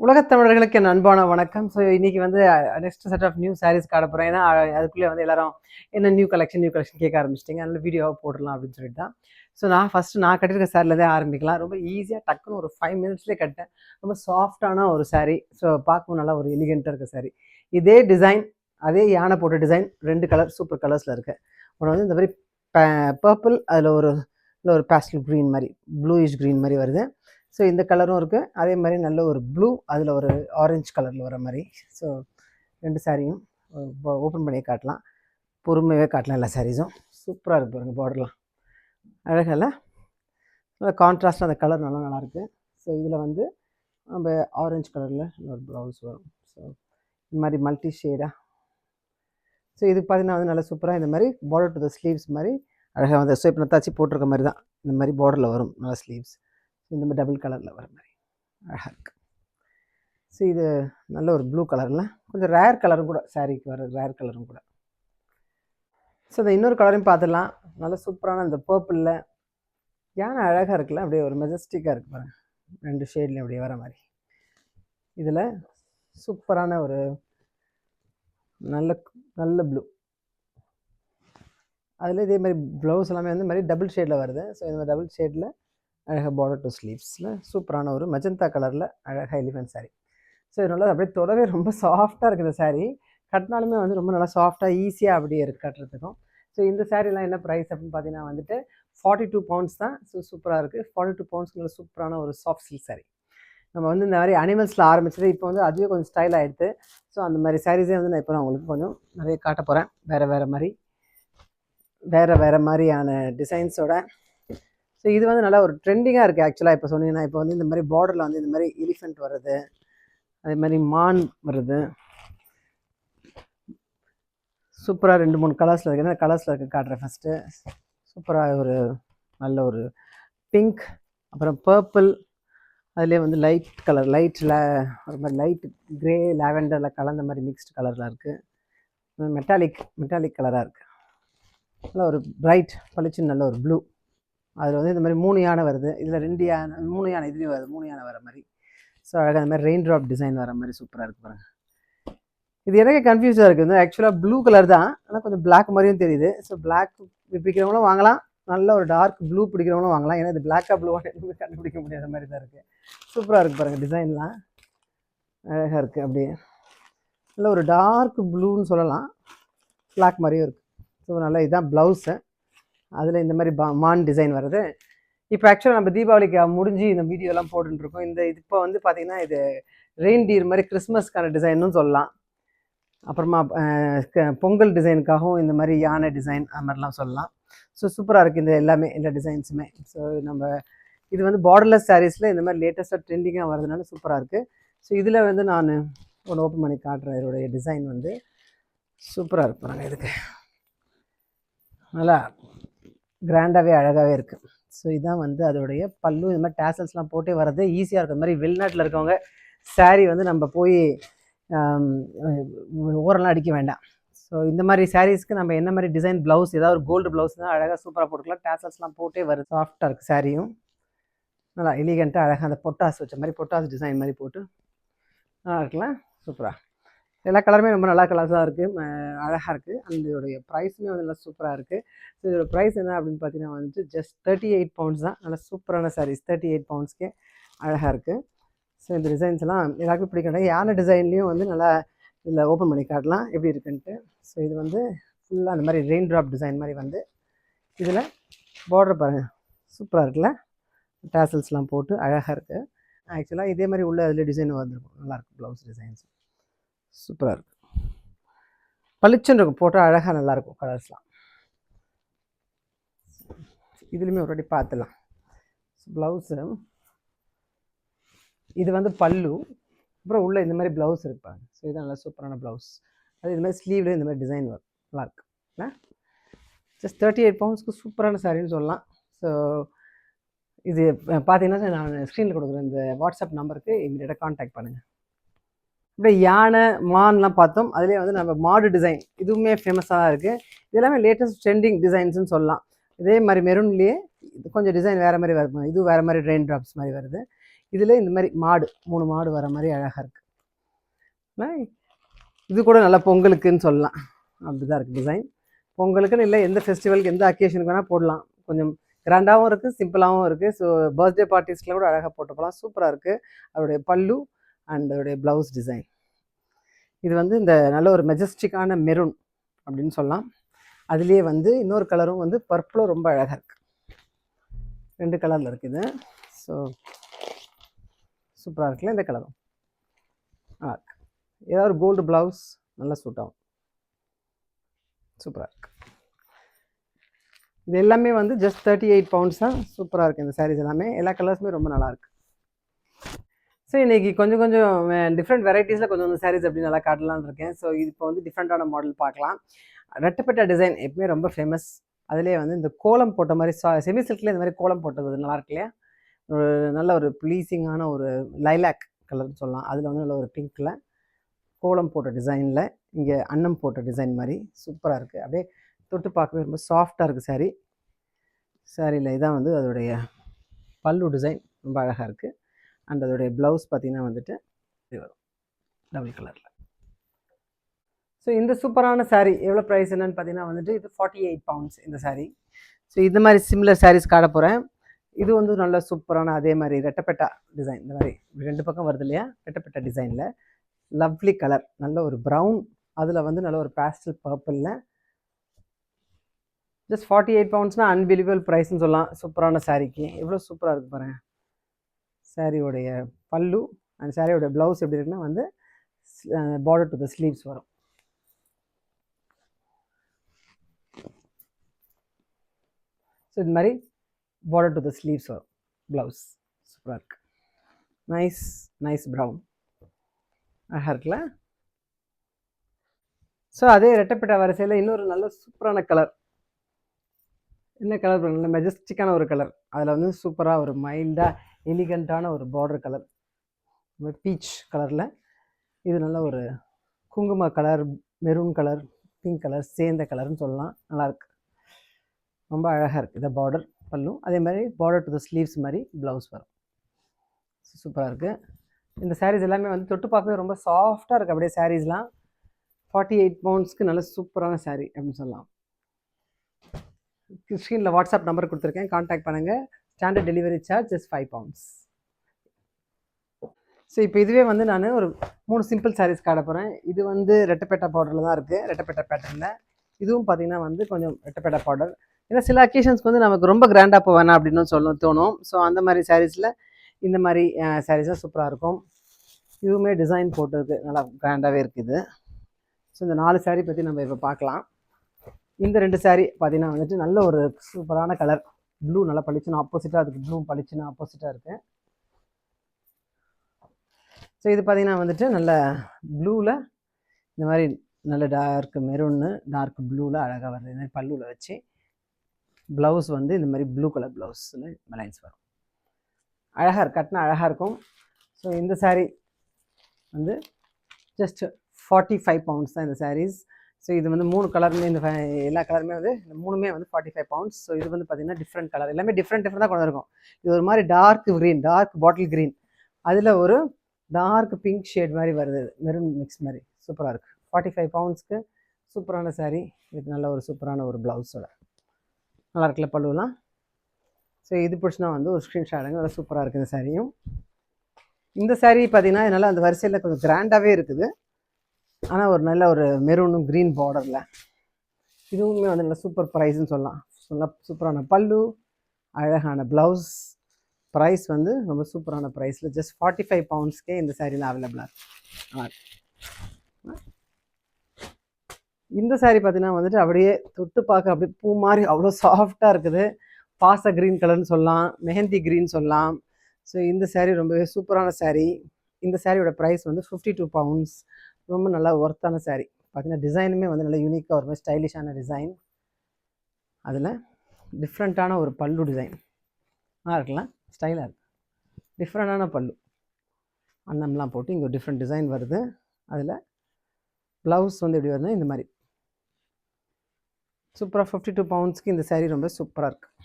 உலகத் தமிழர்களுக்கு என் அன்பான வணக்கம். ஸோ இன்னைக்கு வந்து next set of new sarees காட்ட போகிறேன். ஏன்னா அதுக்குள்ளே வந்து எல்லாரும் என்ன நியூ கலெக்ஷன் கேட்க ஆரம்பிச்சிட்டிங்க. அதனால வீடியோவாக போடலாம் அப்படின்னு சொல்லிட்டு தான். ஸோ நான் கட்டியிருக்க சாரியில் தான் ஆரம்பிக்கலாம். ரொம்ப ஈஸியாக டக்குன்னு ஒரு 5 மினிட்ஸ்லேயே கட்டேன். ரொம்ப சாஃப்டான ஒரு சாரீ. ஸோ பார்க்கவும் நல்லா ஒரு எலிகெண்ட்டாக இருக்க சாரீ. இதே டிசைன், அதே யானை போட்ட டிசைன் 2 கலர் சூப்பர் கலர்ஸில் இருக்குது. ஒன்று வந்து இந்த மாதிரி பர்பிள், அதில் ஒரு பேஸ்டல் க்ரீன் மாதிரி, ப்ளூயிஷ் க்ரீன் மாதிரி வருது. ஸோ இந்த கலரும் இருக்குது. அதே மாதிரி நல்ல ஒரு ப்ளூ, அதில் ஒரு ஆரஞ்சு கலரில் வர மாதிரி. ஸோ 2 சாரியும் ஓப்பன் பண்ணி காட்டலாம். பொறுமையாகவே காட்டலாம். எல்லா சாரீஸும் சூப்பராக இருக்குது பாருங்கள். பார்டர்லாம் அழகல்ல, நல்லா கான்ட்ராஸ்டாக அந்த கலர் நல்லாயிருக்கு. ஸோ இதில் வந்து நம்ம ஆரஞ்சு கலரில் ஒரு ப்ளவுஸ் வரும். ஸோ இந்த மாதிரி மல்டி ஷேடாக. ஸோ இதுக்கு பார்த்தீங்கன்னா வந்து நல்லா சூப்பராக இந்த மாதிரி பார்டர் டு த ஸ்லீவ்ஸ் மாதிரி அழகாக வந்து. ஸோ இப்போ நான் தச்சு போட்டிருக்க மாதிரி தான் இந்த மாதிரி பார்டரில் வரும் நல்லா ஸ்லீவ்ஸ். இந்த மாதிரி டபுள் கலரில் வர மாதிரி அழகாக இருக்குது. ஸோ இது நல்ல ஒரு ப்ளூ கலரில் கொஞ்சம் ரேர் கலரும் கூட, சாரீக்கு வர ரேர் கலரும் கூட. ஸோ இந்த இன்னொரு கலரையும் பார்த்துடலாம். நல்ல சூப்பரான இந்த பர்பிளில் யானை அழகாக இருக்குல்ல, அப்படியே ஒரு மெஜஸ்டிக்காக இருக்குது பாருங்கள். 2 ஷேட்லேயும் அப்படியே வர மாதிரி. இதில் சூப்பரான ஒரு நல்ல ப்ளூ. அதில் இதே மாதிரி ப்ளவுஸ் எல்லாமே வந்து மாதிரி டபுள் ஷேடில் வருது. ஸோ இந்த மாதிரி டபுள் ஷேடில் அழகாக பார்டர் டு ஸ்லீவ்ஸில் சூப்பரான ஒரு மெஜந்தா கலரில் அழகாக எலிஃபென்ட் சாரீ. ஸோ இதனால் அப்படியே தொடவே ரொம்ப சாஃப்டாக இருக்குது. இந்த சாரீ கட்டினாலுமே வந்து ரொம்ப நல்லா சாஃப்டாக ஈஸியாக அப்படியே இருக்குது கட்டுறதுக்கும். ஸோ இந்த சாரீலாம் என்ன ப்ரைஸ் அப்படின்னு பார்த்தீங்கன்னா வந்துட்டு 42 பவுண்ட்ஸ் தான். ஸோ சூப்பராக இருக்குது. 42 பவுண்ட்ஸ்க்குள்ள சூப்பரான ஒரு சாஃப்ட் சில்க் சாரீ. நம்ம வந்து இந்த மாதிரி அனிமல்ஸில் ஆரம்பிச்சது, இப்போ வந்து அதுவே கொஞ்சம் ஸ்டைல் ஆகிடுது. ஸோ அந்த மாதிரி சாரீஸே வந்து நான் இப்போ உங்களுக்கு கொஞ்சம் நிறைய காட்ட போகிறேன். வேறு மாதிரியான டிசைன்ஸோட. ஸோ இது வந்து நல்லா ஒரு ட்ரெண்டிங்காக இருக்குது ஆக்சுவலாக. இப்போ சொன்னீங்கன்னா இப்போ வந்து இந்த மாதிரி பார்டரில் வந்து இந்த மாதிரி எலிஃபெண்ட் வருது, அதே மாதிரி மான் வருது. சூப்பராக 2-3 கலர்ஸில் இருக்குது. என்ன கலர்ஸில் இருக்குது காட்டுறேன். ஃபஸ்ட்டு சூப்பராக ஒரு நல்ல ஒரு பிங்க், அப்புறம் பர்பிள், அதுலேயே வந்து லைட் கலர், லைட்டில் ஒரு மாதிரி லைட் க்ரே லாவெண்டரில் கலந்த மாதிரி மிக்ஸ்டு கலரில் இருக்குது. மெட்டாலிக் கலராக இருக்குது. நல்ல ஒரு பிரைட் பளிச்சுன்னு நல்ல ஒரு ப்ளூ. அதில் வந்து இந்த மாதிரி 3 யானை வருது. இதில் 2 யானை, 3 யானை இதுலேயும் வருது, 3 யானை வர மாதிரி. ஸோ அழகாக அந்த மாதிரி ரெயின் ட்ராப் டிசைன் வர மாதிரி சூப்பராக இருக்குது பாருங்கள். இது எனக்கு கன்ஃபியூஸாக இருக்குது. ஆக்சுவலாக ப்ளூ கலர் தான், ஆனால் கொஞ்சம் பிளாக் மாதிரியும் தெரியுது. ஸோ பிளாக் பிடிக்கிறவங்களும் வாங்கலாம், நல்ல ஒரு டார்க் ப்ளூ பிடிக்கிறவங்களும் வாங்கலாம். ஏன்னா இது பிளாக்காக ப்ளூவாக எதுவுமே கண்டுபிடிக்க முடியாத மாதிரி தான் இருக்குது. சூப்பராக இருக்குது பாருங்கள். டிசைன்லாம் அழகாக இருக்குது. அப்படியே நல்ல ஒரு டார்க் ப்ளூன்னு சொல்லலாம், பிளாக் மாதிரியும் இருக்குது. ஸோ நல்லா இதுதான் ப்ளவுஸு. அதில் இந்த மாதிரி மான் டிசைன் வருது. இப்போ ஆக்சுவலாக நம்ம தீபாவளிக்கு முடிஞ்சு இந்த வீடியோலாம் போட்டுருக்கோம். இது இப்போ வந்து பார்த்திங்கன்னா இது ரெயின்டியர் மாதிரி கிறிஸ்மஸ்க்கான டிசைன்னு சொல்லலாம். அப்புறமா பொங்கல் டிசைனுக்காகவும் இந்த மாதிரி யானை டிசைன் அது மாதிரிலாம் சொல்லலாம். ஸோ சூப்பராக இருக்குது இந்த எல்லாமே, எல்லா டிசைன்ஸுமே. ஸோ நம்ம இது வந்து பார்டர்லெஸ் சாரீஸில் இந்த மாதிரி லேட்டஸ்ட்டாக ட்ரெண்டிங்காக வரதுனால சூப்பராக இருக்குது. ஸோ இதில் வந்து நான் ஒன்று ஓப்பன் பண்ணி காட்டுறேன். இதோடைய டிசைன் வந்து சூப்பராக இருக்கு பாருங்க. இதுக்கு நல்லா கிராண்டாகவே அழகாகவே இருக்குது. ஸோ இதுதான் வந்து அதோடைய பல்லு. இந்த மாதிரி டேசல்ஸ்லாம் போட்டே வர்றது ஈஸியாக இருக்கும். இந்த மாதிரி வெளிநாட்டில் இருக்கவங்க சாரீ வந்து நம்ம போய் ஓரெல்லாம் அடிக்க வேண்டாம். ஸோ இந்த மாதிரி சாரீஸ்க்கு நம்ம என்ன மாதிரி டிசைன் ப்ளவுஸ், ஏதாவது ஒரு கோல்டு ப்ளவுஸ் தான் அழகாக சூப்பராக போட்டுக்கலாம். டேசல்ஸ்லாம் போட்டே வருது. சாஃப்டாக இருக்குது சாரியும், நல்லா எலிகெண்ட்டாக அழகாக அந்த பொட்டாஸ் வச்ச மாதிரி பொட்டாஸ் டிசைன் மாதிரி போட்டு நல்லா இருக்கலாம். சூப்பராக எல்லா கலருமே ரொம்ப நல்லா கலர்ஸாக இருக்குது, அழகாக இருக்குது. அந்த இதோடைய ப்ரைஸுமே வந்து நல்லா சூப்பராக இருக்குது. ஸோ இதோட ப்ரைஸ் என்ன அப்படின்னு பார்த்தீங்கன்னா வந்துட்டு ஜஸ்ட் 38 பவுண்ட்ஸ் தான். நல்லா சூப்பரான சாரீஸ் 38 பவுண்ட்ஸ்க்கே அழகாக இருக்குது. ஸோ இந்த டிசைன்ஸ் எல்லாம் எல்லாருக்குமே பிடிக்கணும். யானை டிசைன்லேயும் வந்து நல்லா இதில் ஓப்பன் பண்ணி காட்டலாம் எப்படி இருக்குன்ட்டு. ஸோ இது வந்து ஃபுல்லாக அந்த மாதிரி ரெயின் ட்ராப் டிசைன் மாதிரி வந்து இதில் பார்டர் பாருங்கள் சூப்பராக இருக்குல்ல, டேசல்ஸ்லாம் போட்டு அழகாக இருக்குது. ஆக்சுவலாக இதே மாதிரி உள்ள அதில் டிசைன் வந்துருக்கும், நல்லாயிருக்கும். ப்ளவுஸ் டிசைன்ஸ் சூப்பராக இருக்குது, பளிச்சுன்னு இருக்கும், போட்டால் அழகாக நல்லாயிருக்கும் கலர்ஸ்லாம். இதுலேயுமே ஒரு வாட்டி பார்த்துலாம். ப்ளவுஸு இது வந்து பல்லு, அப்புறம் உள்ளே இந்த மாதிரி ப்ளவுஸ் இருப்பாங்க. ஸோ இது நல்லா சூப்பரான ப்ளவுஸ். அது இது மாதிரி ஸ்லீவ்லேயும் இந்த மாதிரி டிசைன் வரும், நல்லாயிருக்கு. ஜஸ்ட் 38 பவுண்ட்ஸ்க்கு சூப்பரான சாரின்னு சொல்லலாம். ஸோ இது பார்த்தீங்கன்னா நான் ஸ்க்ரீனில் கொடுக்குறேன் இந்த வாட்ஸ்அப் நம்பருக்கு இமீடியட்டாக கான்டாக்ட் பண்ணுங்கள். அப்படியே யானை மான்லாம் பார்த்தோம். அதுலேயே வந்து நம்ம மாடு டிசைன் இதுவுமே ஃபேமஸாக தான் இருக்குது. இது எல்லாமே லேட்டஸ்ட் ட்ரெண்டிங் டிசைன்ஸ்னு சொல்லலாம். இதே மாதிரி மெரூன்லேயே கொஞ்சம் டிசைன் வேறு மாதிரி வருது. இது வேறு மாதிரி ரெயின் ட்ராப்ஸ் மாதிரி வருது. இதில் இந்த மாதிரி மாடு 3 மாடு வர மாதிரி அழகாக இருக்குது. இது கூட நல்லா பொங்கலுக்குன்னு சொல்லலாம். அப்படி தான் இருக்குது டிசைன். பொங்கலுக்குன்னு இல்லை, எந்த ஃபெஸ்டிவலுக்கு எந்த அக்கேஷனுக்கு வேணால் போடலாம். கொஞ்சம் கிராண்டாகவும் இருக்குது, சிம்பிளாகவும் இருக்குது. ஸோ பர்த்டே பார்ட்டிஸ்க்குலாம் கூட அழகாக போட்டு போகலாம். சூப்பராக இருக்குது. அதோடைய பல்லு அண்ட் அதோடைய ப்ளவுஸ் டிசைன். இது வந்து இந்த நல்ல ஒரு மெஜஸ்டிக்கான மெரூன் அப்படின்னு சொல்லலாம். அதுலேயே வந்து இன்னொரு கலரும் வந்து பர்பிளும் ரொம்ப அழகாக இருக்குது. 2 கலரில் இருக்குது. ஸோ சூப்பராக இருக்குல்ல இந்த கலரும். இருக்கு. ஏதாவது கோல்டு ப்ளவுஸ் நல்லா சூட் ஆகும். சூப்பராக இருக்குது. இது எல்லாமே வந்து ஜஸ்ட் 38 பவுண்ட்ஸ் தான். சூப்பராக இருக்குது இந்த சாரீஸ் எல்லாமே. எல்லா கலர்ஸுமே ரொம்ப நல்லாயிருக்கு. ஸோ இன்றைக்கி கொஞ்சம் டிஃப்ரெண்ட் வெரைட்டிஸில் கொஞ்சம் சாரீஸ் அப்படி நல்லா காட்டலான்னு இருக்கேன். ஸோ இது இப்போ வந்து டிஃப்ரெண்ட்டான மாடல் பார்க்கலாம். ரெட்டப்பட்ட டிசைன் எப்பவுமே ரொம்ப ஃபேமஸ். அதிலே வந்து இந்த கோலம் போட்ட மாதிரி செமி சில்கில் இந்த மாதிரி கோலம் போட்டது நல்லா இருக்கு இல்லையா? ஒரு நல்ல ஒரு ப்ளீஸிங்கான ஒரு லைலாக் கலர்னு சொல்லலாம். அதில் வந்து நல்ல ஒரு பிங்க்கில் கோலம் போட்ட டிசைனில் இங்கே அன்னம் போட்ட டிசைன் மாதிரி சூப்பராக இருக்குது. அப்படியே தொட்டு பார்க்கவே ரொம்ப சாஃப்டாக இருக்குது சாரியில். இதான் வந்து அதோடைய பல்லு டிசைன் ரொம்ப அழகாக இருக்குது. அண்ட் அதோடைய ப்ளவுஸ் பார்த்திங்கன்னா வந்துட்டு இது வரும் டபுள் கலரில். ஸோ இந்த சூப்பரான சாரீ எவ்வளோ ப்ரைஸ் என்னன்னு பார்த்தீங்கன்னா வந்துட்டு இது 48 பவுண்ட்ஸ் இந்த சாரீ. ஸோ இந்த மாதிரி சிமிலர் சாரீஸ் காட்ட போகிறேன். இது வந்து நல்ல சூப்பரான அதே மாதிரி ரெட்டப்பெட்டா டிசைன். இந்த மாதிரி 2 பக்கம் வருது இல்லையா? ரெட்டப்பெட்டா டிசைனில் லவ்லி கலர், நல்ல ஒரு ப்ரௌன், அதில் வந்து நல்ல ஒரு பேஸ்டல் பர்பிளில் ஜஸ்ட் 48 பவுண்ட்ஸ்னால் அன்பிலிவபிள் ப்ரைஸ்ன்னு சொல்லலாம். சூப்பரான சாரீக்கு எவ்வளோ சூப்பராக இருக்குது பாருங்கள். சாரியோடைய பல்லு அண்ட் சாரியோட ப்ளவுஸ் எப்படி இருக்குன்னா வந்து பார்டர் டு த ஸ்லீவ்ஸ் வரும். ஸோ இது மாதிரி பார்டர் டு த ஸ்லீவ்ஸ் வரும் ப்ளவுஸ். சூப்பராக இருக்குது. நைஸ் ப்ரௌன் அழகாக இருக்குல்ல? ஸோ அதே ரெட்டப்பட்ட வரிசையில் இன்னொரு நல்ல சூப்பரான கலர். என்ன கலர் நல்ல மெஜஸ்டிக்கான ஒரு கலர். அதில் வந்து சூப்பராக ஒரு மைல்டாக எலிகண்ட்டான ஒரு பார்டர் கலர், பீச் கலரில். இது நல்ல ஒரு குங்கும colour, maroon colour, pink colour சேர்ந்த கலர்னு சொல்லலாம். நல்லாயிருக்கு, ரொம்ப அழகாக இருக்குது. இதை பார்டர் பல்லும் அதே மாதிரி பார்டர் டு த ஸ்லீவ்ஸ் மாதிரி ப்ளவுஸ் வரும். சூப்பராக இருக்குது. இந்த சாரீஸ் எல்லாமே வந்து தொட்டு பார்க்கவே ரொம்ப சாஃப்டாக இருக்குது. அப்படியே சாரீஸ்லாம் 48 பவுண்ட்ஸ்க்கு நல்ல சூப்பரான சாரீ அப்படின்னு சொல்லலாம். ஸ்க்ரீனில் வாட்ஸ்அப் நம்பர் கொடுத்துருக்கேன், கான்டாக்ட் பண்ணுங்கள். Standard delivery charge just 5 pounds. So இப்போ இதுவே வந்து நான் ஒரு 3 சிம்பிள் சாரீஸ் காட்ட போகிறேன். இது வந்து ரெட்டப்பேட்டா பார்டரில் தான் இருக்குது, ரெட்டப்பேட்டா பேட்டர்னில். இதுவும் பார்த்திங்கன்னா வந்து கொஞ்சம் ரெட்டப்பேட்டா பார்டர். ஏன்னா சில அக்கேஷன்ஸ்க்கு வந்து நமக்கு ரொம்ப கிராண்டாக போக வேணாம் அப்படின்னு தோணும். ஸோ அந்த மாதிரி சாரீஸில் இந்த மாதிரி சாரீஸாக சூப்பராக இருக்கும். இதுவுமே டிசைன் போட்டது நல்லா கிராண்டாகவே இருக்குது. ஸோ இந்த 4 சாரீ பற்றி நம்ம இப்போ பார்க்கலாம். இந்த 2 சாரீ பார்த்திங்கன்னா வந்துட்டு நல்ல ஒரு சூப்பரான கலர். ப்ளூ நல்லா பளிச்சுன்னு ஆப்போசிட்டாக, அதுக்கு ப்ளூ பளிச்சுன்னு ஆப்போசிட்டாக இருக்குது. ஸோ இது பார்த்திங்கன்னா வந்துட்டு நல்ல ப்ளூவில் இந்த மாதிரி நல்ல டார்க் மெரூன்னு டார்க் ப்ளூவில் அழகாக வருது. இந்த மாதிரி பல்லுவில் வச்சு ப்ளவுஸ் வந்து இந்த மாதிரி ப்ளூ கலர் ப்ளவுஸில் லைன்ஸ் வரும். அழகாக இருக்கு, கட்டினா அழகாக இருக்கும். ஸோ இந்த சாரீ வந்து ஜஸ்ட் 45 பவுண்ட்ஸ் தான் இந்த சாரீஸ். ஸோ இது வந்து 3 கலருமே, இந்த எல்லா கலருமே வந்து இந்த 3மே வந்து 45 பவுண்ட்ஸ். ஸோ இது வந்து பார்த்திங்கன்னா டிஃப்ரெண்ட் கலர், எல்லாமே டிஃப்ரெண்ட்டாக கொண்டு இருக்கும். இது ஒரு மாதிரி dark green, dark bottle green, அதில் ஒரு டார்க் பிங்க் ஷேட் மாதிரி வருது, மெரூன் மிக்ஸ் மாதிரி. சூப்பராக இருக்குது. 45 பவுண்ட்ஸ்க்கு சூப்பரான சாரீ. இது நல்ல ஒரு சூப்பரான ஒரு ப்ளவுஸோட நல்லா இருக்குல்ல பல்லுலாம். ஸோ இது பிடிச்சினா வந்து ஒரு ஸ்க்ரீன்ஷாட் எடுங்க. நல்லா சூப்பராக இருக்குது இந்த சாரியும். இந்த சாரீ பார்த்திங்கன்னா நல்லா அந்த வரிசையில் கொஞ்சம் கிராண்டாகவே இருக்குது. ஆனால் ஒரு நல்ல ஒரு மெரூனும் க்ரீன் பார்டரில். இதுவுமே வந்து நல்ல சூப்பர் ப்ரைஸ்ன்னு சொல்லலாம். நல்லா சூப்பரான பல்லு, அழகான ப்ளவுஸ். ப்ரைஸ் வந்து ரொம்ப சூப்பரான ப்ரைஸில் ஜஸ்ட் 45 பவுண்ட்ஸ்க்கே இந்த சாரீலாம் அவைலபிளாக இருக்குது. இந்த சாரீ பார்த்தீங்கன்னா வந்துட்டு அப்படியே தொட்டு பார்க்க அப்படியே பூ மாதிரி அவ்வளோ சாஃப்டாக இருக்குது. பாச க்ரீன் கலர்னு சொல்லலாம், மெஹந்தி க்ரீன் சொல்லலாம். ஸோ இந்த சாரீ ரொம்பவே சூப்பரான சாரீ. இந்த சாரியோட ப்ரைஸ் வந்து 52 பவுண்ட்ஸ். ரொம்ப நல்லா ஒர்த்தான சாரீ. பார்த்தீங்கன்னா டிசைனுமே வந்து நல்லா யூனிக்காக ஒரு மாதிரி ஸ்டைலிஷான டிசைன். அதில் டிஃப்ரெண்ட்டான ஒரு பல்லு டிசைன் இருக்கலாம், ஸ்டைலாக இருக்குது. டிஃப்ரெண்டான பல்லு, அன்னம்லாம் போட்டு இங்கே ஒரு டிஃப்ரெண்ட் டிசைன் வருது. அதில் ப்ளவுஸ் வந்து எப்படி வருதுன்னா இந்த மாதிரி சூப்பராக 52 பவுண்ட்ஸ்க்கு இந்த சாரீ ரொம்ப சூப்பராக இருக்குது.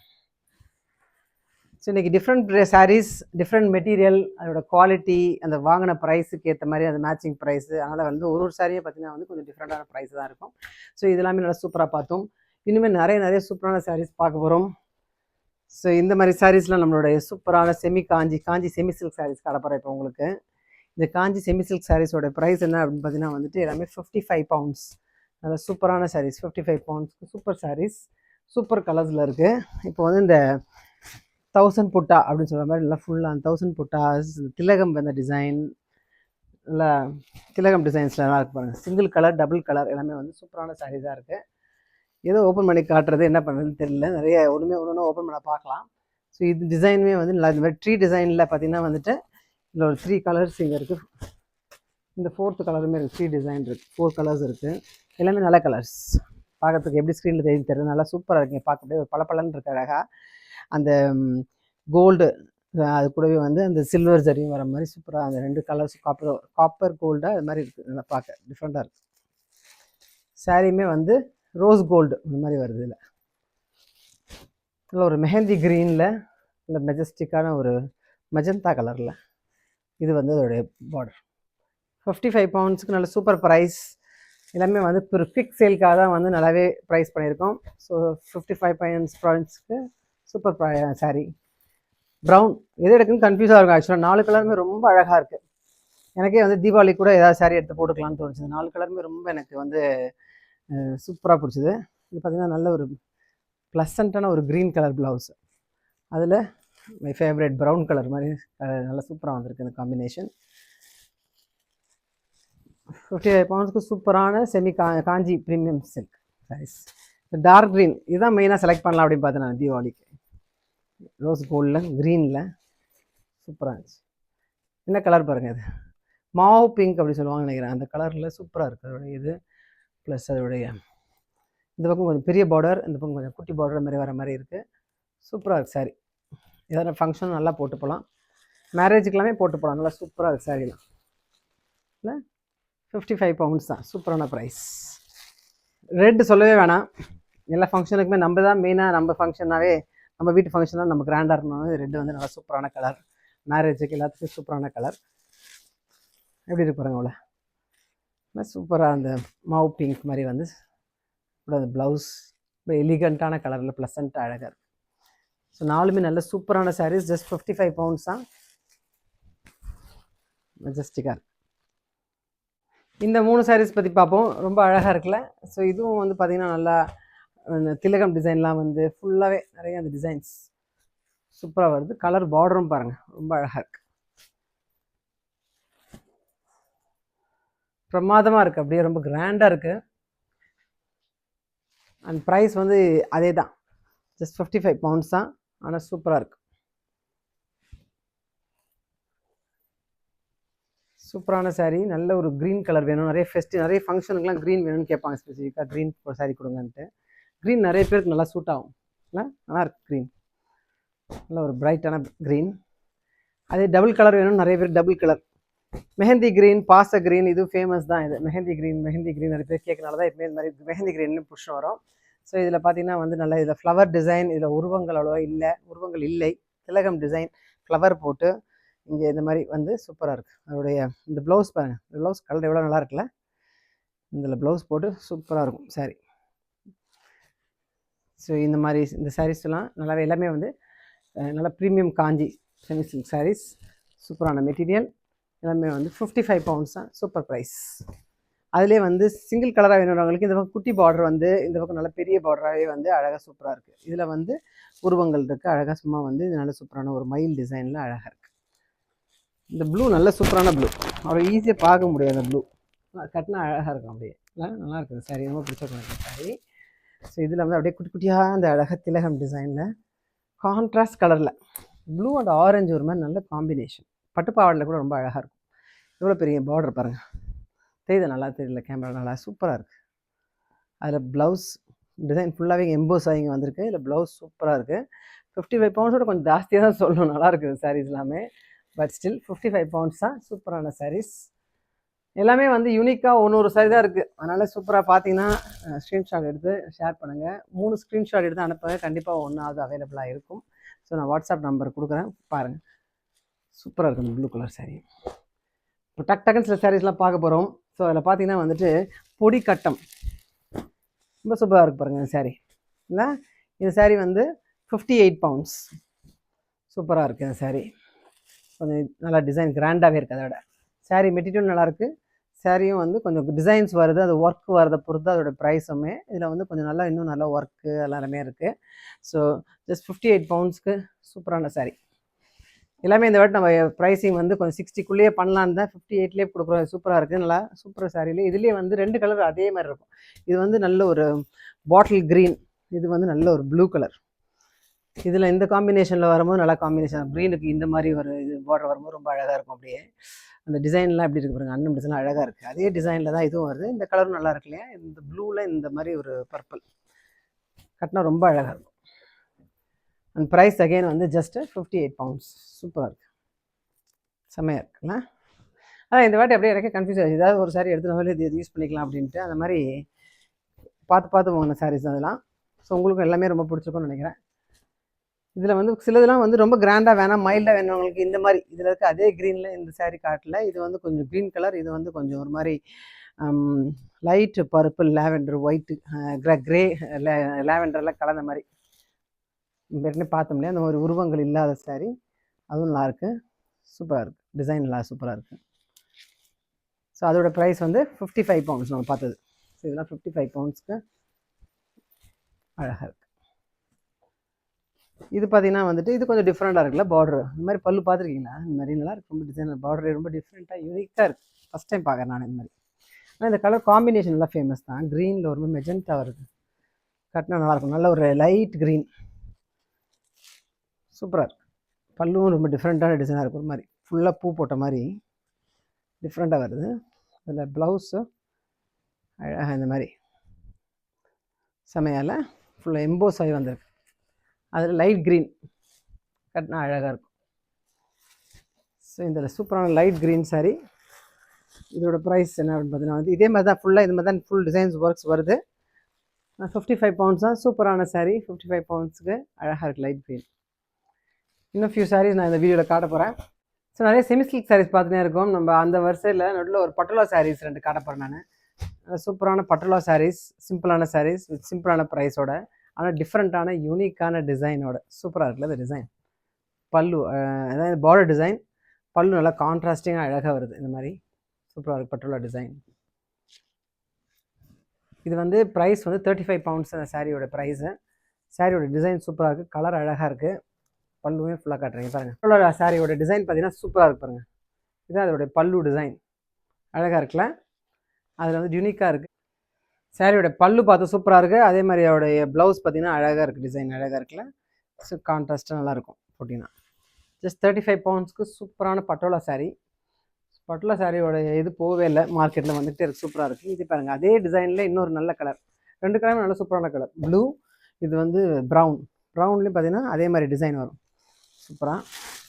ஸோ இன்றைக்கி டிஃப்ரெண்ட் சாரீஸ், டிஃப்ரெண்ட் மெட்டீரியல், அதோட குவாலிட்டி, அந்த வாங்கின ப்ரைஸுக்கு ஏற்ற மாதிரி அந்த மேட்சிங் ப்ரைஸு, அதனால் வந்து ஒரு சாரியை பார்த்தீங்கன்னா வந்து கொஞ்சம் டிஃப்ரெண்ட்டான ப்ரைஸ் தான் இருக்கும். ஸோ இதெல்லாமே நல்லா சூப்பராக பார்த்தோம். இனிமேல் நிறைய சூப்பரான சாரீஸ் பார்க்க போகிறோம். ஸோ இந்த மாதிரி சாரீஸ்லாம் நம்மளுடைய சூப்பரான காஞ்சி செமி சில்க் சாரீஸ் கடப்பறேன் இப்போ உங்களுக்கு. இந்த காஞ்சி செமி சில்க் சாரீஸோட ப்ரைஸ் என்ன அப்படின்னு பார்த்தீங்கன்னா வந்துட்டு எல்லாமே 55 பவுண்ட்ஸ். நல்ல சூப்பரான சாரீஸ், 55 பவுண்ட்ஸ்க்கு சூப்பர் சாரீஸ், சூப்பர் கலர்ஸில் இருக்குது. இப்போ வந்து இந்த 1000 புட்டா அப்படின்னு சொல்கிற மாதிரி நல்லா ஃபுல்லாக 1000 புட்டாஸ், திலகம் வந்த டிசைன், நல்லா திலகம் டிசைன்ஸில் நல்லா இருக்கு பாருங்கள். சிங்கிள் கலர், டபுள் கலர் எல்லாமே வந்து சூப்பரான சாரீஸாக இருக்குது. ஏதோ ஓப்பன் பண்ணி காட்டுறது என்ன பண்ணுறதுன்னு தெரியல. நிறைய ஒன்று ஓப்பன் பண்ண பார்க்கலாம். ஸோ இது டிசைனுமே வந்து நல்லா இந்த மாதிரி ட்ரீ டிசைனில் பார்த்தீங்கன்னா வந்துட்டு இதில் ஒரு 3 கலர்ஸ் இங்கே இருக்குது. இந்த 4th கலருமே இருக்குது. 3 டிசைன் இருக்குது, 4 கலர்ஸ் இருக்குது. எல்லாமே நல்ல கலர்ஸ். பார்க்கறதுக்கு எப்படி ஸ்க்ரீனில் தெரியுது நல்லா சூப்பராக இருக்குங்க. பார்க்கவே ஒரு பளபளன்னு இருக்க அழகாக. அந்த கோல்டு அது கூடவே வந்து அந்த சில்வர் ஜரியும் வர மாதிரி சூப்பராக அந்த 2 கலர்ஸ் காப்பர் கோல்டாக அது மாதிரி இருக்குது. நல்லா பார்க்க டிஃப்ரெண்ட்டாக இருக்குது. சாரியுமே வந்து ரோஸ் கோல்டு இந்த மாதிரி வருது. இதில் ஒரு மெஹந்தி க்ரீனில் இல்லை மெஜஸ்டிக்கான ஒரு மெஜந்தா கலரில் இது வந்து அதோடைய பார்டர். 55 பவுண்ட்ஸுக்கு நல்ல சூப்பர் ப்ரைஸ். எல்லாமே வந்து ஒரு குவிக் சேல்க்காக தான் வந்து நல்லாவே ப்ரைஸ் பண்ணியிருக்கோம். ஸோ 55 பவுண்ட்ஸ்க்கு சூப்பர் சாரீ. ப்ரௌன் எது எடுக்குன்னு கன்ஃபியூஸாக இருக்கும். ஆக்சுவலாக 4 கலருமே ரொம்ப அழகாக இருக்குது. எனக்கே வந்து தீபாவளி கூட ஏதாவது சாரீ எடுத்து போட்டுக்கலான்னு தோணுச்சு. 4 கலருமே ரொம்ப எனக்கு வந்து சூப்பராக பிடிச்சிது. இது பார்த்திங்கன்னா நல்ல ஒரு ப்ளசண்ட்டான ஒரு க்ரீன் கலர் ப்ளவுஸ், அதில் மை ஃபேவரட் ப்ரௌன் கலர் மாதிரி நல்லா சூப்பராக வந்திருக்கு இந்த காம்பினேஷன். 55 பவுண்ட்ஸ்க்கு சூப்பரான Kanchi premium silk saris. Dark green இதுதான் மெயினாக செலக்ட் பண்ணலாம் அப்படின்னு பார்த்தேன் நான் தீபாவளிக்கு. ரோஸ் கோல்டில் க்ரீனில் சூப்பராக இருந்துச்சு. என்ன கலர் பாருங்கள், இது மாவு பிங்க் அப்படி சொல்லுவாங்கன்னு நினைக்கிறேன். அந்த கலரில் சூப்பராக இருக்குது அதோடைய இது. ப்ளஸ் அதோடைய இந்த பக்கம் கொஞ்சம் பெரிய பார்டர், இந்த பக்கம் கொஞ்சம் குட்டி பார்டர் மாதிரி வர மாதிரி இருக்குது. சூப்பராக இருக்குது சாரீ. எதனா ஃபங்க்ஷன் நல்லா போட்டு போகலாம், மேரேஜுக்கெல்லாமே போட்டு போகலாம். நல்லா சூப்பராக இருக்குது சாரீலாம். இல்லை 55 பவுண்ட்ஸ் தான், சூப்பரான ப்ரைஸ். ரெட் சொல்லவே வேணாம். எல்லா ஃபங்க்ஷனுக்குமே நம்ம தான் மெயினாக, நம்ம ஃபங்க்ஷனாகவே நம்ம வீட்டு ஃபங்க்ஷனாக நம்ம கிராண்டாக இருக்கணும். ரெட்டு வந்து நல்லா சூப்பரான கலர், மேரேஜுக்கு எல்லாத்துக்கும் சூப்பரான கலர். எப்படி இருக்கு பாருங்க, அவ்வளோ சூப்பராக அந்த மாவு பிங்க் மாதிரி வந்து கூட அந்த ப்ளவுஸ் ரொம்ப எலிகண்ட்டான கலரில் ப்ளசண்ட்டாக அழகாக இருக்குது. ஸோ 4மே நல்ல சூப்பரான சாரீஸ். ஜஸ்ட் 55 பவுண்ட்ஸ் தான். மெஜஸ்டிக்காக இந்த 3 சாரீஸ் பற்றி பார்ப்போம். ரொம்ப அழகாக இருக்குல்ல. ஸோ இதுவும் வந்து பார்த்திங்கன்னா நல்லா திலகம் டிசைன்லாம் வந்து ஃபுல்லாகவே நிறைய அந்த டிசைன்ஸ் சூப்பராக வருது. கலர் பார்டரும் பாருங்கள் ரொம்ப அழகாக இருக்குது, பிரமாதமாக இருக்குது, அப்படியே ரொம்ப கிராண்டாக இருக்குது. அண்ட் ப்ரைஸ் வந்து அதே தான், ஜஸ்ட் 55 பவுண்ட்ஸ் தான். ஆனால் சூப்பராக இருக்குது. சூப்பரான சாரீ. நல்ல ஒரு க்ரீன் கலர் வேணும். நிறைய ஃபங்க்ஷனுக்குலாம் க்ரீன் வேணும்னு கேட்பாங்க. ஸ்பெசிஃபிக்காக க்ரீன் ஒரு சாரீ கொடுங்கன்ட்டு. க்ரீன் நிறைய பேருக்கு நல்லா சூட் ஆகும் இல்லை, நல்லாயிருக்கு க்ரீன். நல்ல ஒரு பிரைட்டான க்ரீன். அதே டபுள் கலர் வேணும் நிறைய பேர். டபுள் கலர் மெஹந்தி க்ரீன், பாச க்ரீன், இது ஃபேமஸ் தான். இது மெஹந்தி க்ரீன் நிறைய பேர் கேட்கனால தான் எப்பவுமே இந்த மாதிரி மெஹந்தி க்ரீன்னு புஷ் வரும். ஸோ இதில் பார்த்தீங்கன்னா வந்து நல்லா இதில் ஃப்ளவர் டிசைன், இதில் உருவங்கள் அவ்வளோவா இல்லை, உருவங்கள் இல்லை, திலகம் டிசைன் ஃப்ளவர் போட்டு இங்கே இந்த மாதிரி வந்து சூப்பராக இருக்குது. அதோடைய இந்த ப்ளவுஸ் பாருங்கள், இந்த ப்ளவுஸ் கலர் எவ்வளோ நல்லா இருக்குல்ல. இதில் ப்ளவுஸ் போட்டு சூப்பராக இருக்கும் சாரீ. ஸோ இந்த மாதிரி இந்த சாரீஸ்லாம் நல்லாவே எல்லாமே வந்து நல்லா ப்ரீமியம் காஞ்சி செமி சில்க் சாரீஸ். சூப்பரான மெட்டீரியல். எல்லாமே வந்து 55 பவுண்ட்ஸ் தான், சூப்பர் ப்ரைஸ். அதிலே வந்து சிங்கிள் கலராக வேணுன்றவங்களுக்கு இந்த பக்கம் குட்டி பார்டர் வந்து இந்த பக்கம் நல்ல பெரிய பார்டராகவே வந்து அழகாக சூப்பராக இருக்குது. இதில் வந்து உருவங்கள் இருக்குது அழகாக. சும்மா வந்து இது நல்ல சூப்பரான ஒரு மயில் டிசைனில் அழகாக இருக்குது. இந்த ப்ளூ நல்ல சூப்பரான ப்ளூ, அவ்வளோ ஈஸியாக பார்க்க முடியாது. அந்த ப்ளூ கட்டினா அழகாக இருக்கும், அப்படியே நல்லா இருக்குது சாரீ. ரொம்ப பிடிச்சிருக்கும் சாரீ. ஸோ இதில் வந்து அப்படியே குட்டி குட்டியாக அந்த அழகாக திலகம் டிசைனில் கான்ட்ராஸ்ட் கலரில் ப்ளூ அண்ட் ஆரஞ்சு ஒரு மாதிரி நல்ல காம்பினேஷன். பட்டுப்பாவாடில் கூட ரொம்ப அழகாக இருக்கும். எவ்வளோ பெரிய பார்டர் பாருங்கள், தெரியுது நல்லா தெரியல கேமரா, நல்லா சூப்பராக இருக்குது. அதில் ப்ளவுஸ் டிசைன் ஃபுல்லாகவே எம்போஸ் ஆகி வந்திருக்கு. இதில் ப்ளவுஸ் சூப்பராக இருக்குது. 55 பவுண்ட்ஸோட கொஞ்சம் ஜாஸ்தியாக தான் சொல்லணும். நல்லா இருக்குது சாரீஸ் எல்லாமே. பட் ஸ்டில் 55 பவுண்ட்ஸ் தான், சூப்பரான சாரீஸ். எல்லாமே வந்து யூனிக்காக ஒரு சாரி தான் இருக்குது. அதனால் சூப்பராக பார்த்தீங்கன்னா ஸ்க்ரீன்ஷாட் எடுத்து ஷேர் பண்ணுங்கள். 3 ஸ்க்ரீன்ஷாட் எடுத்து அனுப்புங்க. கண்டிப்பாக ஒன்றாவது அவைலபிளாக இருக்கும். ஸோ நான் வாட்ஸ்அப் நம்பர் கொடுக்குறேன், பாருங்கள். சூப்பராக இருக்கும் இந்த ப்ளூ கலர் சாரீ. இப்போ டக்குன்னு சில சாரீஸ்லாம் பார்க்க போகிறோம். ஸோ அதில் பார்த்தீங்கன்னா வந்துட்டு பொடி கட்டம் ரொம்ப சூப்பராக இருக்குது பாருங்கள் இந்த சாரீ. இல்லை, இந்த சாரீ வந்து 58 பவுண்ட்ஸ். சூப்பராக இருக்குது இந்த சாரீ. கொஞ்சம் நல்லா டிசைன் கிராண்டாகவே இருக்குது. அதோட சாரீ மெட்டீரியல் நல்லாயிருக்கு. சாரியும் வந்து கொஞ்சம் டிசைன்ஸ் வருது, அது ஒர்க் வரதை பொறுத்து அதோட ப்ரைஸுமே இதில் வந்து கொஞ்சம் நல்லா இன்னும் நல்லா ஒர்க்கு எல்லாமே இருக்குது. ஸோ ஜஸ்ட் 58 பவுண்ட்ஸ்க்கு சூப்பரான சாரீ. எல்லாமே இந்த வாட்டி நம்ம ப்ரைஸிங் வந்து கொஞ்சம் 60க்குள்ளேயே பண்ணலான்னு தான் 58லேயே கொடுக்குறோம். சூப்பராக இருக்குது, நல்லா சூப்பர் சாரியில். இதுலேயே வந்து 2 கலர் அதே மாதிரி இருக்கும். இது வந்து நல்ல ஒரு பாட்டில் க்ரீன், இது வந்து நல்ல ஒரு ப்ளூ கலர். இதில் இந்த காம்பினேஷனில் வரும்போது நல்லா காம்பினேஷன். க்ரீனுக்கு இந்த மாதிரி ஒரு இது பார்டர் வரும்போது ரொம்ப அழகாக இருக்கும். அப்படியே அந்த டிசைன்லாம் எப்படி இருக்குது பாருங்கள், அன்னம் டிசைன்லாம் அழகாக இருக்குது. அதே டிசைனில் தான் இதுவும் வருது. இந்த கலரும் நல்லா இருக்கு இல்லையா? இந்த ப்ளூவில் இந்த மாதிரி ஒரு பர்பிள் கட்டினா ரொம்ப அழகாக இருக்கும். அண்ட் ப்ரைஸ் அகெயின் வந்து ஜஸ்ட்டு 58 பவுண்ட்ஸ். சூப்பராக இருக்குது, செம்மையாக இருக்குல்ல? ஆனால் இந்த வாட்டி அப்படியே எனக்கு கன்ஃபியூஸ் ஆகிடுச்சு. ஏதாவது ஒரு சாரி எடுத்து நம்மளே இது யூஸ் பண்ணிக்கலாம் அப்படின்ட்டு அந்த மாதிரி பார்த்து வாங்கின சாரீஸ் அதெல்லாம். ஸோ உங்களுக்கும் எல்லாமே ரொம்ப பிடிச்சிருக்கும்னு நினைக்கிறேன். இதில் வந்து சிலதெல்லாம் வந்து ரொம்ப கிராண்டாக வேணாம், மைல்டாக வேணுங்களுக்கு இந்த மாதிரி இதில் இருக்க அதே க்ரீனில் இந்த சாரீ காட்டில் இது வந்து கொஞ்சம் க்ரீன் கலர், இது வந்து கொஞ்சம் ஒரு மாதிரி light purple, lavender, white, grey, லேவெண்டர்லாம் கலந்த மாதிரி ஏற்கனவே பார்த்தோம் இல்லையா? அந்த ஒரு உருவங்கள் இல்லாத சாரீ, அதுவும் நல்லாயிருக்கு, சூப்பராக இருக்குது. டிசைன் நல்லா சூப்பராக இருக்குது. ஸோ அதோட ப்ரைஸ் வந்து 55 பவுண்ட்ஸ் நம்ம பார்த்தது. ஸோ இதெல்லாம் 55 பவுண்ட்ஸ்க்கு அழகாக இருக்குது. இது பார்த்தீங்கன்னா வந்துட்டு இது கொஞ்சம் டிஃப்ரெண்ட்டாக இருக்குல்ல, பார்டர் இந்த மாதிரி பல்லு பார்த்துருக்கீங்களா? இந்த மாதிரி நல்லா இருக்குது, ரொம்ப டிசைனர் பார்டர் ரொம்ப டிஃப்ரெண்ட்டாக யூனிக்காக இருக்குது. ஃபஸ்ட் டைம் பார்க்குறேன் நான் இந்த மாதிரி. ஆனால் இந்த கலர் காம்பினேஷன் எல்லாம் ஃபேமஸ் தான். க்ரீனில் ஒரு மெஜெண்டா வருது, கட்டினா நல்லாயிருக்கும். நல்ல ஒரு லைட் க்ரீன், சூப்பராக இருக்குது. பல்லுவும் ரொம்ப டிஃப்ரெண்ட்டான டிசைனாக இருக்கும். ஒரு மாதிரி ஃபுல்லாக பூ போட்ட மாதிரி டிஃப்ரெண்ட்டாக வருது. அதில் ப்ளவுஸு அழகாக இந்த மாதிரி செமையால் ஃபுல்லாக எம்போஸ் ஆகி வந்திருக்கு. அதில் லைட் க்ரீன் கட்டினா அழகாக இருக்கும். ஸோ இந்த சூப்பரான லைட் க்ரீன் சாரீ, இதோட ப்ரைஸ் என்ன அப்படின்னு பார்த்தீங்கன்னா வந்து இதே மாதிரி தான் ஃபுல்லாக இது மாதிரி தான் ஃபுல் டிசைன்ஸ் ஒர்க்ஸ் வருது. 55 பவுண்ட்ஸ் தான். சூப்பரான சாரீ, 55 பவுண்ட்ஸுக்கு அழகாக இருக்குது லைட் க்ரீன். இன்னும் ஃபியூ சாரீஸ் நான் இந்த வீடியோவில் காட்ட போகிறேன். ஸோ நிறைய செமி சில்க் சாரீஸ் பார்த்துனே இருக்கோம். நம்ம அந்த வரிசையில் நடுவில் ஒரு பட்டோலா சாரீஸ் 2 காட்ட போகிறேன் நான். சூப்பரான பட்டோலா சாரீஸ், சிம்பிளான சாரீஸ் வித் சிம்பிளான ப்ரைஸோட, ஆனால் டிஃப்ரெண்ட்டான யூனிக்கான டிசைனோட சூப்பராக இருக்குல்ல இந்த டிசைன். பல்லு அதாவது பார்டர் டிசைன், பல்லு நல்லா கான்ட்ராஸ்டிங்காக அழகாக வருது. இந்த மாதிரி சூப்பராக இருக்குது பட்டோலா டிசைன். இது வந்து ப்ரைஸ் வந்து 35 பவுண்ட்ஸ் அந்த சாரியோட ப்ரைஸு. சாரியோட டிசைன் சூப்பராக இருக்குது, கலர் அழகாக இருக்குது. பல்லுவே ஃபுல்லாக காட்டுறீங்க பாருங்கள். பட்டோலா சாரியோட டிசைன் பார்த்தீங்கன்னா சூப்பராக இருக்கு பாருங்கள். இதுதான் அதோடைய பல்லு டிசைன், அழகாக இருக்குல்ல? அதில் வந்து யூனிக்காக இருக்குது. சாரியோட பல்லு பார்த்து சூப்பராக இருக்குது. அதே மாதிரி அதோடைய ப்ளவுஸ் பார்த்தீங்கன்னா அழகாக இருக்குது, டிசைன் அழகாக இருக்குல்ல? ஸோ கான்ட்ராஸ்ட்டாக நல்லாயிருக்கும் போட்டிங்கன்னா. ஜஸ்ட் 35 பவுண்ட்ஸ்க்கு சூப்பரான பட்டோலா சாரீ. பட்டோலா சாரியோட இது போகவே இல்லை, மார்க்கெட்டில் வந்துட்டு இருக்குது, சூப்பராக இருக்குது. இது பாருங்கள், அதே டிசைனில் இன்னொரு நல்ல கலர், 2 கலருமே நல்ல சூப்பரான கலர். ப்ளூ, இது வந்து ப்ரௌன். ப்ரௌன்லேயும் பார்த்தீங்கன்னா அதே மாதிரி டிசைன் வரும். சூப்பராக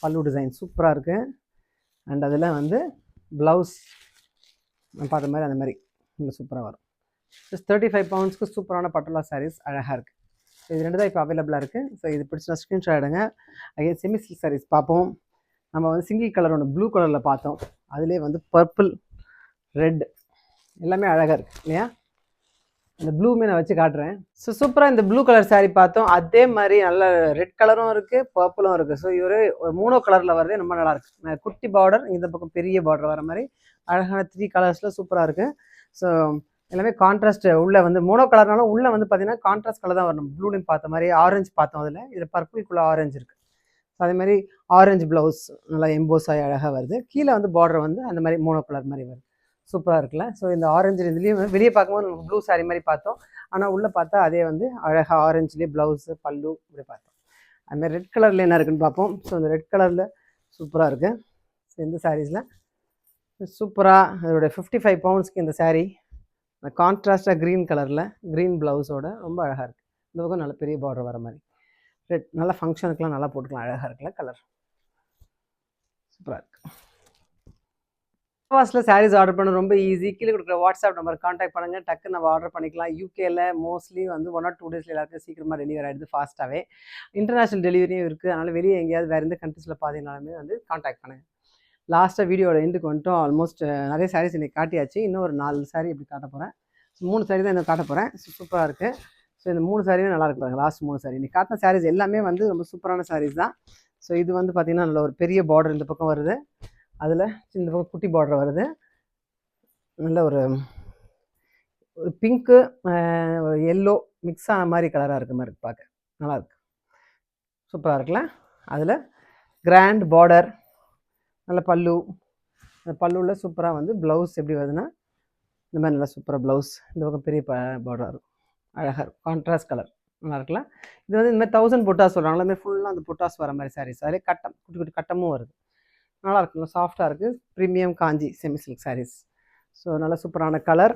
பல்லு டிசைன் சூப்பராக இருக்குது. அண்ட் அதில் வந்து ப்ளவுஸ் நான் பார்த்த மாதிரி அந்த மாதிரி இங்கே சூப்பராக வரும். ஜஸ்ட் 35 பவுண்ட்ஸ்க்கு சூப்பரான பட்டோலா சாரீஸ் அழகாக இருக்குது. ஸோ இது 2 தான் இப்போ அவைலபிளாக இருக்குது. ஸோ இது பிடிச்சா ஸ்க்ரீன்ஷாட் எடுங்க. அகைன் செமி சில்க் சாரீஸ் பார்ப்போம். நம்ம வந்து சிங்கிள் கலர் ஒன்று ப்ளூ கலரில் பார்த்தோம், அதிலே வந்து பர்பிள், ரெட் எல்லாமே அழகாக இருக்குது இல்லையா? அந்த ப்ளூமே நான் வச்சு காட்டுறேன். ஸோ சூப்பராக இந்த ப்ளூ கலர் சாரீ பார்த்தோம். அதே மாதிரி நல்ல ரெட் கலரும் இருக்குது, பர்பிளும் இருக்குது. ஸோ இவர் ஒரு மோனோ கலரில் வரதே ரொம்ப நல்லாயிருக்கு. குட்டி பார்டர், இந்த பக்கம் பெரிய பார்டர் வர மாதிரி அழகான 3 கலர்ஸில் சூப்பராக இருக்குது. ஸோ எல்லாமே கான்ட்ராஸ்ட். உள்ளே வந்து மோனோ கலர்னாலும் உள்ளே வந்து பார்த்தீங்கன்னா கான்ட்ராஸ்ட் கலர் தான் வரணும். ப்ளூலையும் பார்த்த மாதிரி ஆரஞ்சு பார்த்தோம், இதில் பர்பிள்குள்ளே ஆரஞ்சு இருக்குது. ஸோ அதே மாதிரி ஆரஞ்சு ப்ளவுஸ் நல்லா எம்போஸ் ஆகி அழகாக வருது. கீழே வந்து பார்டர் வந்து அந்த மாதிரி மோனோ கலர் மாதிரி வருது, சூப்பராக இருக்குல்ல? ஸோ இந்த ஆரஞ்சு இதுலேயும் வெளியே பார்க்கும்போது நம்ம ப்ளூ சாரீ மாதிரி பார்த்தோம், ஆனால் உள்ளே பார்த்தா அதே வந்து அழகாக ஆரஞ்சுலேயே ப்ளவுஸு பல்லு இப்படி பார்த்தோம். அதுமாதிரி ரெட் கலரில் என்ன இருக்குன்னு பார்ப்போம். ஸோ இந்த ரெட் கலரில் சூப்பராக இருக்குது. ஸோ இந்த சாரீஸில் சூப்பராக அதோடைய 55 பவுண்ட்ஸ்க்கு இந்த சாரீ கான்ட்ராஸ்டாக க்ரீன் கலரில் க்ரீன் ப்ளவுஸோட ரொம்ப அழகாக இருக்குது. இந்த பக்கம் நல்ல பெரிய பார்டர் வர மாதிரி ரெட், நல்லா ஃபங்க்ஷனுக்குலாம் நல்லா போட்டுக்கலாம், அழகாக இருக்குல்ல கலர், சூப்பராக இருக்குது. ஃபாஸ்ட்டில் சாரீஸ் ஆர்டர் பண்ண ரொம்ப ஈஸி. கீழே கொடுக்குற வாட்ஸ்அப் நம்பர் காண்டாக்ட் பண்ணுங்கள். டக்குன்னு நம்ம ஆர்டர் பண்ணிக்கலாம். யூகேல மோஸ்ட்லி வந்து 1 or 2 டேஸில் எல்லாருக்கும் சீக்கிரமாக டெலிவரி ஆகிடுது ஃபாஸ்ட்டாகவே. இன்டர்நேஷ்னல் டெலிவரியும் இருக்குது. அதனால் வெளியே எங்கேயாவது வேறு எந்த கண்ட்ரீஸில் பார்த்தீங்கனாலுமே வந்து காண்டாக்ட் பண்ணுங்கள். லாஸ்ட்டாக வீடியோட எண்டுக்கு வந்துட்டோம். ஆல்மோஸ்ட் நிறைய சாரீஸ் இன்றைக்கி காட்டியாச்சு. இன்னும் ஒரு 4 சாரீ இப்படி காட்ட போகிறேன். 3 சாரீ தான் இன்னும் காட்ட போகிறேன். சூப்பராக இருக்குது. ஸோ இந்த 3 சாரியுமே நல்லா இருக்கு பாருங்க. லாஸ்ட் 3 சாரீ இன்னைக்கு காட்டின சாரீஸ் எல்லாமே வந்து ரொம்ப சூப்பரான சாரீஸ் தான். ஸோ இது வந்து பார்த்தீங்கன்னா நல்ல ஒரு பெரிய பார்டர் இந்த பக்கம் வருது. அதில் இந்த பக்கம் குட்டி பார்டர் வருது. நல்ல ஒரு பிங்க்கு எல்லோ மிக்ஸ் ஆன மாதிரி கலராக இருக்க மாதிரி இருக்கு. பார்க்க நல்லாயிருக்கு. சூப்பராக இருக்குல்ல. அதில் கிராண்ட் பார்டர், நல்ல பல்லு. அந்த பல்லுவில் சூப்பராக வந்து ப்ளவுஸ் எப்படி வருதுன்னா இந்த மாதிரி நல்லா சூப்பராக ப்ளவுஸ். இந்த பக்கம் பெரிய பார்டராக இருக்கும். அழகாக இருக்கும். கான்ட்ராஸ்ட் கலர் நல்லா இருக்குல்ல. இது வந்து இந்த மாதிரி 1000 புட்டாஸ் சொல்கிறாங்களா, இந்த மாதிரி ஃபுல்லாக அந்த புட்டாஸ் வர மாதிரி சாரீஸ். அதிலே கட்டம் குட்டி குட்டி கட்டமும் வருது. நல்லா இருக்குங்க. சாஃப்டாக இருக்குது. ப்ரீமியம் காஞ்சி செமி சில்க் சாரீஸ். ஸோ நல்லா சூப்பரான கலர்,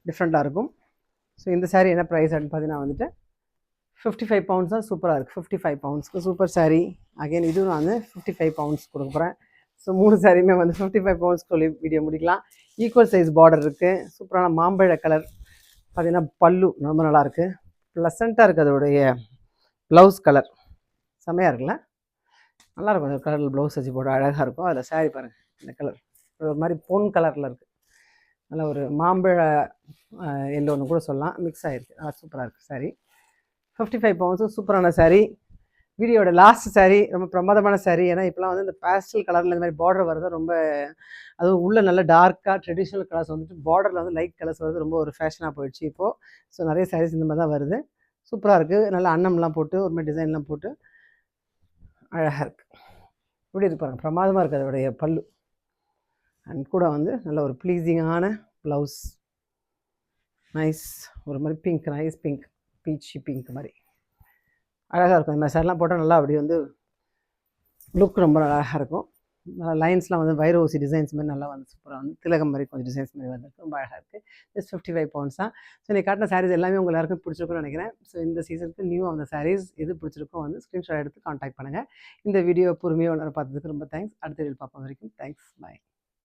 டிஃப்ரெண்ட்டாக இருக்கும். ஸோ இந்த சாரீ என்ன ப்ரைஸ் அப்படின்னு பார்த்தீங்கன்னா வந்துட்டு 55 பவுண்ட்ஸ் தான். சூப்பராக இருக்குது. 55 பவுண்ட்ஸ்க்கு சூப்பர் சாரீ. அகைன் இதுவும் நான் வந்து 55 பவுண்ட்ஸ் கொடுக்க போகிறேன். ஸோ 3 சாரியுமே வந்து 55 பவுண்ட்ஸ் சொல்லி வீடியோ முடிக்கலாம். ஈக்குவல் சைஸ் பார்டர் இருக்குது. சூப்பரான மாம்பழ கலர். பார்த்தீங்கன்னா பல்லு ரொம்ப நல்லாயிருக்கு. ப்ளசண்ட்டாக இருக்குது. அதோடைய ப்ளவுஸ் கலர் செம்மையாக இருக்குல்ல. நல்லாயிருக்கும். அந்த கலரில் ப்ளவுஸ் வச்சு போட்டு அழகாக இருக்கும். அதில் சாரீ பாருங்கள். இந்த கலர் ஒரு மாதிரி பொன் கலரில் இருக்குது. நல்லா ஒரு மாம்பழ எல்லோன்னு கூட சொல்லலாம். மிக்ஸ் ஆகிருக்கு. நல்லா சூப்பராக இருக்குது சாரீ. 55 பவுண்ட்ஸும் சூப்பரான சாரீ. வீடியோட லாஸ்ட் சாரீ ரொம்ப பிரமாதமான சாரீ. ஏன்னா இப்போலாம் வந்து இந்த பேஸ்டல் கலரில் இந்த மாதிரி பார்டர் வருது. ரொம்ப அதுவும் உள்ள நல்ல டார்க்காக ட்ரெடிஷ்னல் கலர்ஸ் வந்துட்டு பார்டரில் வந்து லைட் கலர்ஸ் வருது. ரொம்ப ஒரு ஃபேஷனாக போயிடுச்சு இப்போது. ஸோ நிறைய சாரீஸ் இந்த மாதிரி தான் வருது. சூப்பராக இருக்குது. நல்லா அன்னம்லாம் போட்டு ஒரு மாதிரி டிசைன்லாம் போட்டு அழகாக இருக்குது. இப்படி இருப்பாங்க. பிரமாதமாக இருக்குது அதோடைய பல்லு. அண்ட் கூட வந்து நல்ல ஒரு ப்ளீஸிங்கான ப்ளவுஸ். நைஸ். ஒரு மாதிரி பிங்க், நைஸ் பிங்க், பீச்சி பிங்க் மாதிரி அழகாக இருக்கும். இந்த மாதிரி சாரிலாம் போட்டால் நல்லா அப்படி வந்து லுக் ரொம்ப அழகாக இருக்கும். லைன்ஸ்லாம் வந்து வைர ஊசி டிசைன்ஸ் மாதிரி நல்லா வந்து சூப்பராக வந்து திலகம் மாதிரி கொஞ்சம் டிசைன்ஸ் மாதிரி வந்துருக்கு. ரொம்ப அழகாக இருக்குது. ஜஸ்ட் 55 பவுண்ட்ஸ் தான். ஸோ நீ காட்டின சாரீஸ் எல்லாமே உங்கள் எல்லாருக்கும் பிடிச்சிருக்குன்னு நினைக்கிறேன். ஸோ இந்த சீசனுக்கு நியூ அந்த சாரீஸ் எது பிடிச்சிருக்கோ வந்து ஸ்க்ரீன்ஷாட் எடுத்து காண்டாக்ட் பண்ணுங்கள். இந்த வீடியோ பொறுமையாக பார்த்ததுக்கு ரொம்ப தேங்க்ஸ். அடுத்த வீடியோ பார்ப்போம் வரைக்கும் தேங்க்ஸ். பாய்.